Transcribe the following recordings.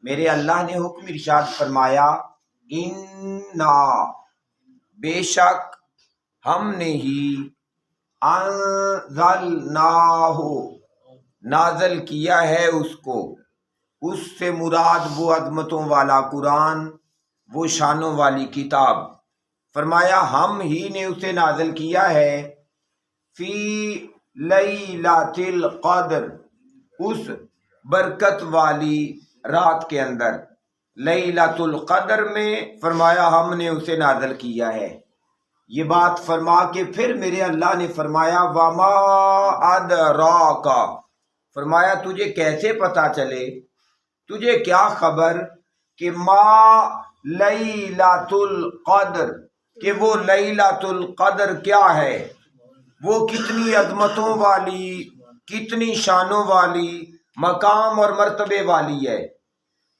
میرے اللہ نے حکم ارشاد فرمایا انا بے شک ہم نے ہی انزلناہ نازل کیا ہے اس کو، اس سے مراد وہ عظمتوں والا قرآن، وہ شانوں والی کتاب۔ فرمایا ہم ہی نے اسے نازل کیا ہے فی لیلۃ القدر، اس برکت والی رات کے اندر۔ لیلۃ القدر میں فرمایا ہم نے اسے نازل کیا ہے۔ یہ بات فرما کے پھر میرے اللہ نے فرمایا وما ادراک، فرمایا تجھے کیسے پتا چلے، تجھے کیا خبر کہ ما لیلۃ القدر، کہ وہ لیلۃ القدر کیا ہے، وہ کتنی عظمتوں والی، کتنی شانوں والی، مقام اور مرتبے والی ہے۔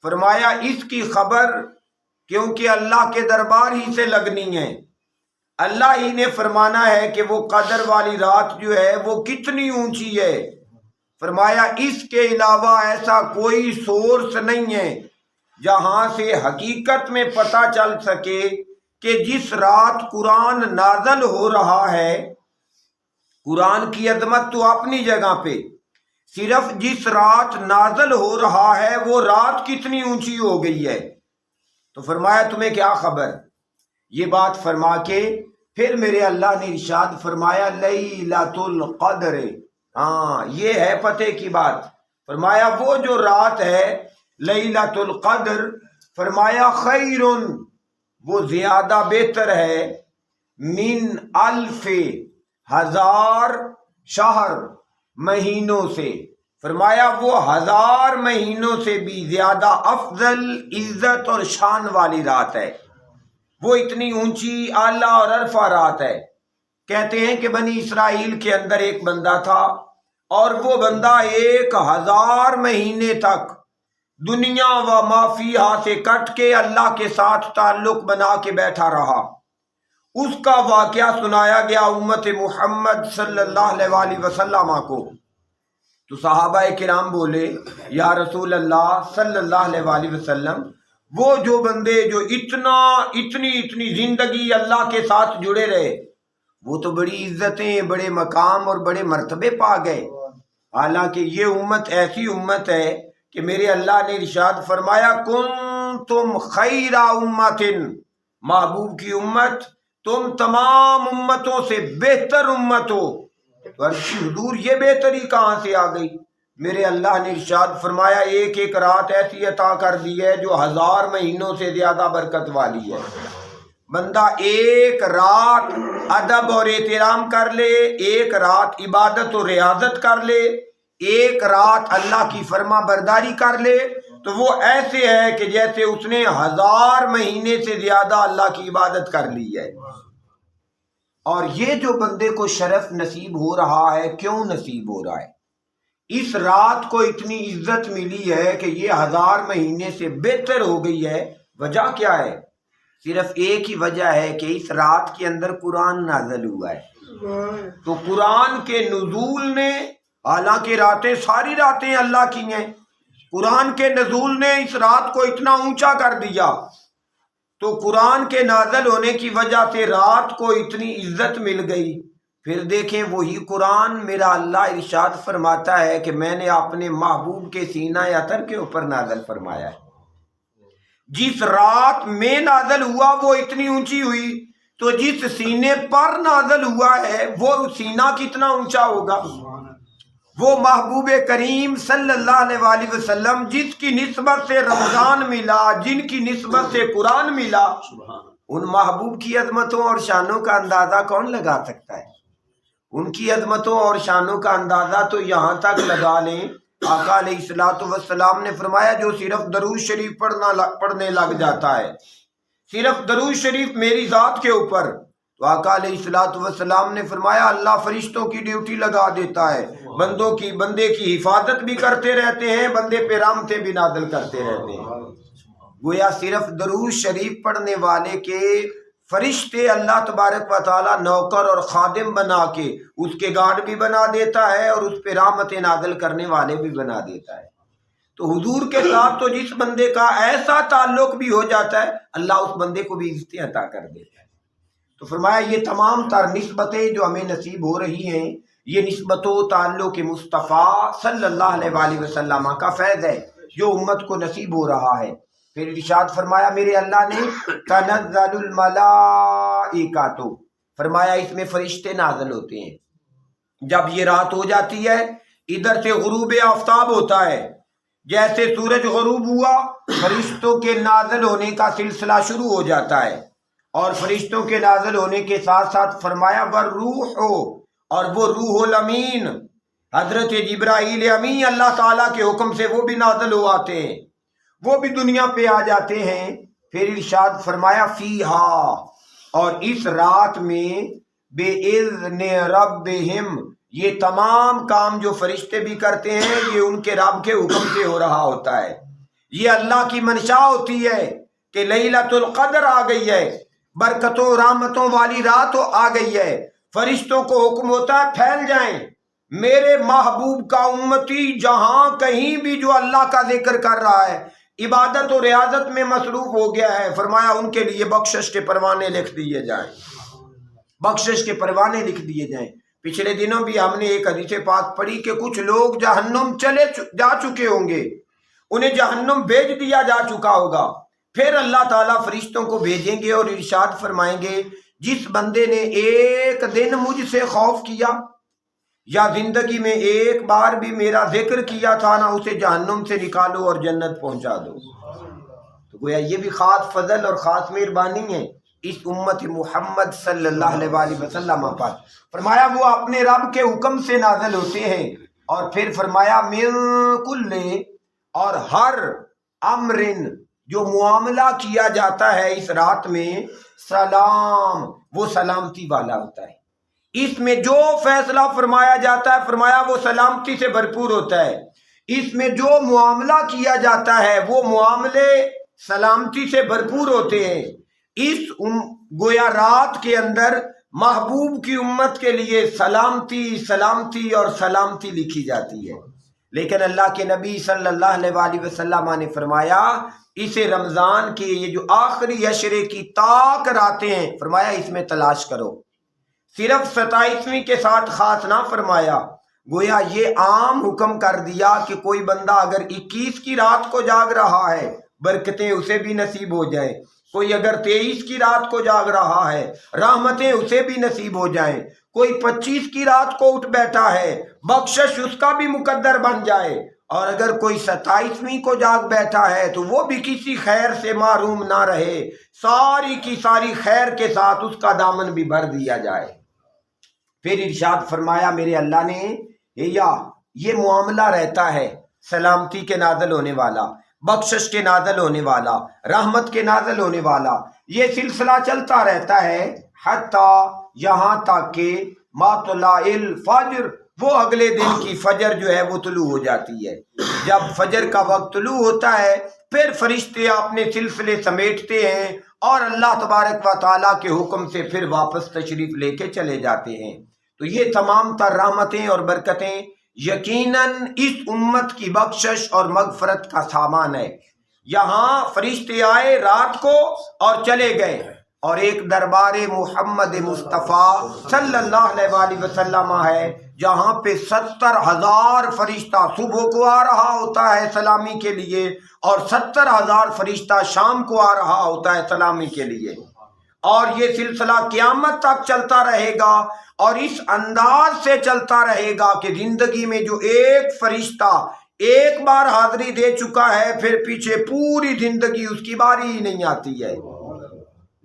فرمایا اس کی خبر کیونکہ اللہ کے دربار ہی سے لگنی ہے، اللہ ہی نے فرمانا ہے کہ وہ قدر والی رات جو ہے وہ کتنی اونچی ہے۔ فرمایا اس کے علاوہ ایسا کوئی سورس نہیں ہے جہاں سے حقیقت میں پتہ چل سکے کہ جس رات قرآن نازل ہو رہا ہے، قرآن کی عظمت تو اپنی جگہ پہ، صرف جس رات نازل ہو رہا ہے وہ رات کتنی اونچی ہو گئی ہے۔ تو فرمایا تمہیں کیا خبر؟ یہ بات فرما کے پھر میرے اللہ نے ارشاد فرمایا لیلۃ القدر، ہاں یہ ہے پتہ کی بات۔ فرمایا وہ جو رات ہے لیلۃ القدر، فرمایا خیر، وہ زیادہ بہتر ہے، من الف ہزار شہر، مہینوں سے۔ فرمایا وہ 1000 مہینوں سے بھی زیادہ افضل، عزت اور شان والی رات ہے، وہ اتنی اونچی اعلیٰ اور عرفہ رات ہے۔ کہتے ہیں کہ بنی اسرائیل کے اندر ایک بندہ تھا اور وہ بندہ 1000 مہینے تک دنیا و ما فیہا سے کٹ کے اللہ کے ساتھ تعلق بنا کے بیٹھا رہا۔ اس کا واقعہ سنایا گیا امت محمد صلی اللہ علیہ وسلم کو، تو صحابہ کرام بولے یا رسول اللہ صلی اللہ علیہ وسلم، وہ جو بندے جو اتنی زندگی اللہ کے ساتھ جڑے رہے، وہ تو بڑی عزتیں، بڑے مقام اور بڑے مرتبے پا گئے۔ حالانکہ یہ امت ایسی امت ہے کہ میرے اللہ نے ارشاد فرمایا کنتم خیر امت، محبوب کی امت تم تمام امتوں سے بہتر امت ہو۔ حضور یہ بہتری کہاں سے آ گئی؟ میرے اللہ نے ارشاد فرمایا ایک ایک رات ایسی عطا کر دی ہے جو 1000 مہینوں سے زیادہ برکت والی ہے۔ بندہ ایک رات ادب اور احترام کر لے، ایک رات عبادت و ریاضت کر لے، ایک رات اللہ کی فرما برداری کر لے، تو وہ ایسے ہے کہ جیسے اس نے 1000 مہینے سے زیادہ اللہ کی عبادت کر لی ہے۔ اور یہ جو بندے کو شرف نصیب ہو رہا ہے، کیوں نصیب ہو رہا ہے؟ اس رات کو اتنی عزت ملی ہے کہ یہ 1000 مہینے سے بہتر ہو گئی ہے۔ وجہ کیا ہے؟ صرف ایک ہی وجہ ہے کہ اس رات کے اندر قرآن نازل ہوا ہے۔ تو قرآن کے نزول نے، حالانکہ راتیں ساری راتیں اللہ کی ہیں، قرآن کے نزول نے اس رات کو اتنا اونچا کر دیا، تو قرآن کے نازل ہونے کی وجہ سے رات کو اتنی عزت مل گئی۔ پھر دیکھیں وہی قرآن میرا اللہ ارشاد فرماتا ہے کہ میں نے اپنے محبوب کے سینہ اطہر کے اوپر نازل فرمایا ہے۔ جس رات میں نازل ہوا وہ اتنی اونچی ہوئی، تو جس سینے پر نازل ہوا ہے وہ سینہ کتنا اونچا ہوگا؟ وہ محبوب کریم صلی اللہ علیہ وسلم جس کی نسبت سے رمضان ملا، جن کی نسبت سے قرآن ملا، ان محبوب کی عظمتوں اور شانوں کا اندازہ کون لگا سکتا ہے؟ ان کی عظمتوں اور شانوں کا اندازہ تو یہاں تک لگا لیں، آقا علیہ الصلوۃ والسلام نے فرمایا جو صرف درود شریف پڑھنے لگ جاتا ہے، صرف درود شریف میری ذات کے اوپر، تو آقا علیہ الصلوۃ والسلام نے فرمایا اللہ فرشتوں کی ڈیوٹی لگا دیتا ہے، بندے کی حفاظت بھی کرتے رہتے ہیں، بندے پہ رحمتیں بھی نازل کرتے رہتے ہیں۔ گویا صرف درود شریف پڑھنے والے کے فرشتے اللہ تبارک و تعالی نوکر اور خادم بنا کے اس کے گارڈ بھی بنا دیتا ہے اور اس پہ رحمت نازل کرنے والے بھی بنا دیتا ہے۔ تو حضور کے ساتھ تو جس بندے کا ایسا تعلق بھی ہو جاتا ہے اللہ اس بندے کو بھی عزتیں عطا کر دیتا ہے۔ تو فرمایا یہ تمام تر نسبتیں جو ہمیں نصیب ہو رہی ہیں یہ نسبت و تعلق مصطفیٰ صلی اللہ علیہ وآلہ وسلم کا فیض ہے جو امت کو نصیب ہو رہا ہے۔ پھر ارشاد فرمایا میرے اللہ نے تنزل الملائکۃ، فرمایا اس میں فرشتے نازل ہوتے ہیں۔ جب یہ رات ہو جاتی ہے ادھر سے غروب آفتاب ہوتا ہے، جیسے سورج غروب ہوا فرشتوں کے نازل ہونے کا سلسلہ شروع ہو جاتا ہے، اور فرشتوں کے نازل ہونے کے ساتھ ساتھ فرمایا والروح، اور وہ روح الامین حضرت جبرائیل امین اللہ تعالیٰ کے حکم سے وہ بھی نازل ہو آتے ہیں، وہ بھی دنیا پہ آ جاتے ہیں۔ پھر ارشاد فرمایا فیہا، اور اس رات میں بے اذن ربہم، یہ تمام کام جو فرشتے بھی کرتے ہیں یہ ان کے رب کے حکم سے ہو رہا ہوتا ہے۔ یہ اللہ کی منشا ہوتی ہے کہ لیلۃ القدر آ گئی ہے، برکتوں رحمتوں والی رات آ گئی ہے، فرشتوں کو حکم ہوتا ہے پھیل جائیں، میرے محبوب کا امتی جہاں کہیں بھی جو اللہ کا ذکر کر رہا ہے عبادت و ریاضت میں مصروف ہو گیا ہے، فرمایا ان کے لیے بخشش کے پروانے لکھ دیے جائیں، بخشش کے پروانے لکھ دیے جائیں۔ پچھلے دنوں بھی ہم نے ایک حدیث پاک پڑھی کہ کچھ لوگ جہنم جا چکے ہوں گے، انہیں جہنم بھیج دیا جا چکا ہوگا، پھر اللہ تعالیٰ فرشتوں کو بھیجیں گے اور ارشاد فرمائیں گے جس بندے نے ایک دن مجھ سے خوف کیا یا زندگی میں ایک بار بھی میرا ذکر کیا تھا نا، اسے جہنم سے نکالو اور جنت پہنچا دو۔ تو گویا یہ بھی خاص فضل اور خاص مہربانی ہے اس امت محمد صلی اللہ علیہ وآلہ وسلم پر۔ فرمایا وہ اپنے رب کے حکم سے نازل ہوتے ہیں، اور پھر فرمایا من کل، اور ہر امرن، جو معاملہ کیا جاتا ہے اس رات میں، سلام، وہ سلامتی والا ہوتا ہے۔ اس میں جو فیصلہ فرمایا جاتا ہے فرمایا وہ سلامتی سے بھرپور ہوتا ہے، اس میں جو معاملہ کیا جاتا ہے وہ معاملے سلامتی سے بھرپور ہوتے ہیں۔ اس گویا رات کے اندر محبوب کی امت کے لیے سلامتی سلامتی اور سلامتی لکھی جاتی ہے، لیکن اللہ کے نبی صلی اللہ علیہ وآلہ وسلم نے فرمایا اسے رمضان کے یہ جو آخری عشرے کی طاق راتیں ہیں فرمایا اس میں تلاش کرو، صرف 27ویں کے ساتھ خاص نہ فرمایا، گویا یہ عام حکم کر دیا کہ کوئی بندہ اگر 21 کی رات کو جاگ رہا ہے برکتیں اسے بھی نصیب ہو جائیں، کوئی اگر 23 کی رات کو جاگ رہا ہے رحمتیں اسے بھی نصیب ہو جائیں، کوئی 25 کی رات کو اٹھ بیٹھا ہے بخشش اس کا بھی مقدر بن جائے، اور اگر کوئی 27ویں کو جاگ بیٹھا ہے تو وہ بھی کسی خیر سے محروم نہ رہے، ساری کی ساری خیر کے ساتھ اس کا دامن بھی بھر دیا جائے۔ پھر ارشاد فرمایا میرے اللہ نے یہ معاملہ رہتا ہے سلامتی کے نازل ہونے والا، بخشش کے نازل ہونے والا، رحمت کے نازل ہونے والا، یہ سلسلہ چلتا رہتا ہے حتیٰ یہاں تک کہ مطلع الفجر، وہ اگلے دن کی فجر جو ہے وہ طلوع ہو جاتی ہے۔ جب فجر کا وقت طلوع ہوتا ہے پھر فرشتے اپنے سلسلے سمیٹتے ہیں اور اللہ تبارک و تعالیٰ کے حکم سے پھر واپس تشریف لے کے چلے جاتے ہیں۔ تو یہ تمام تر رحمتیں اور برکتیں یقیناً اس امت کی بخشش اور مغفرت کا سامان ہے۔ یہاں فرشتے آئے رات کو اور چلے گئے، اور ایک دربار محمد مصطفیٰ صلی اللہ علیہ وآلہ وسلم ہے جہاں پہ 70,000 فرشتہ صبح کو آ رہا ہوتا ہے سلامی کے لیے، اور 70,000 فرشتہ شام کو آ رہا ہوتا ہے سلامی کے لیے، اور یہ سلسلہ قیامت تک چلتا رہے گا، اور اس انداز سے چلتا رہے گا کہ زندگی میں جو ایک فرشتہ ایک بار حاضری دے چکا ہے پھر پیچھے پوری زندگی اس کی باری ہی نہیں آتی ہے۔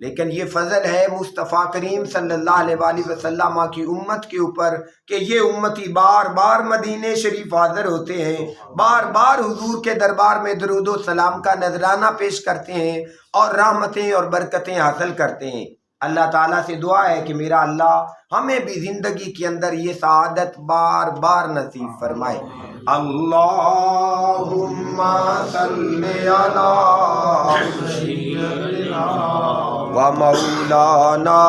لیکن یہ فضل ہے مصطفیٰ کریم صلی اللہ علیہ وآلہ وسلم کی امت کے اوپر کہ یہ امتی بار بار مدینہ شریف حاضر ہوتے ہیں، بار بار حضور کے دربار میں درود و سلام کا نذرانہ پیش کرتے ہیں اور رحمتیں اور برکتیں حاصل کرتے ہیں۔ اللہ تعالیٰ سے دعا ہے کہ میرا اللہ ہمیں بھی زندگی کے اندر یہ سعادت بار بار نصیب فرمائے۔ اللہم صلی علی و مولانا